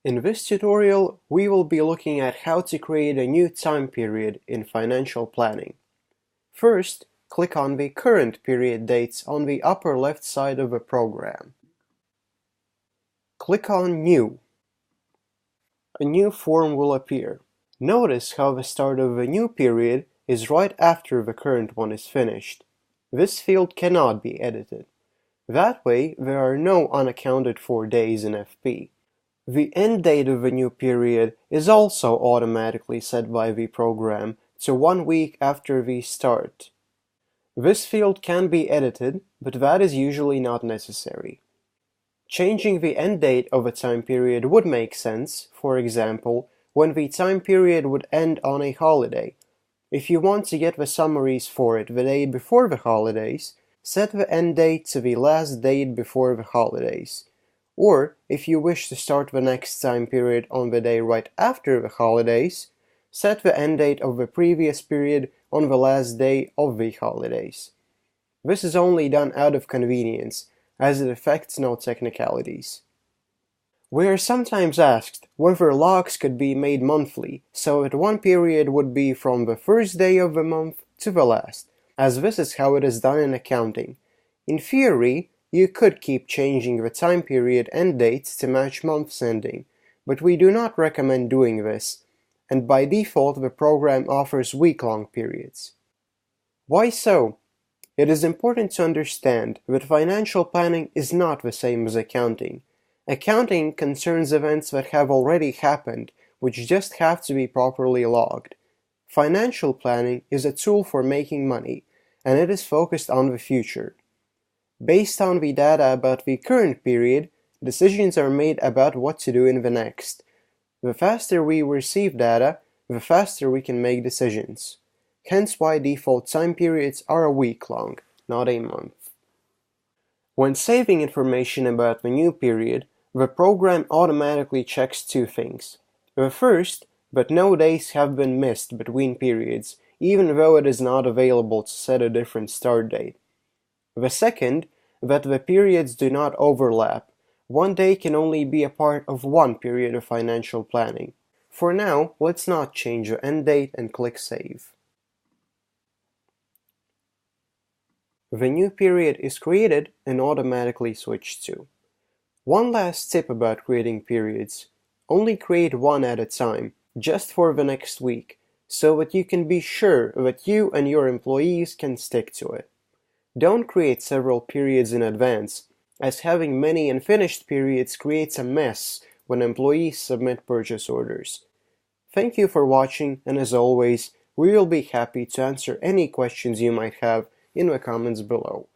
In this tutorial, we will be looking at how to create a new time period in financial planning. First, click on the current period dates on the upper left side of the program. Click on New. A new form will appear. Notice how the start of the new period is right after the current one is finished. This field cannot be edited. That way, there are no unaccounted for days in FP. The end date of the new period is also automatically set by the program to 1 week after the start. This field can be edited, but that is usually not necessary. Changing the end date of a time period would make sense, for example, when the time period would end on a holiday. If you want to get the summaries for it the day before the holidays, set the end date to the last date before the holidays. Or, if you wish to start the next time period on the day right after the holidays, set the end date of the previous period on the last day of the holidays. This is only done out of convenience, as it affects no technicalities. We are sometimes asked whether logs could be made monthly, so that one period would be from the first day of the month to the last, as this is how it is done in accounting. In theory, you could keep changing the time period end dates to match month's ending, but we do not recommend doing this, and by default the program offers week-long periods. Why so? It is important to understand that financial planning is not the same as accounting. Accounting concerns events that have already happened, which just have to be properly logged. Financial planning is a tool for making money, and it is focused on the future. Based on the data about the current period, decisions are made about what to do in the next. The faster we receive data, the faster we can make decisions. Hence why default time periods are a week long, not a month. When saving information about the new period, the program automatically checks two things. The first, that no days have been missed between periods, even though it is not available to set a different start date. The second, that the periods do not overlap. One day can only be a part of one period of financial planning. For now, let's not change the end date and click Save. The new period is created and automatically switched to. One last tip about creating periods. Only create one at a time, just for the next week, so that you can be sure that you and your employees can stick to it. Don't create several periods in advance, as having many unfinished periods creates a mess when employees submit purchase orders. Thank you for watching, and as always, we will be happy to answer any questions you might have in the comments below.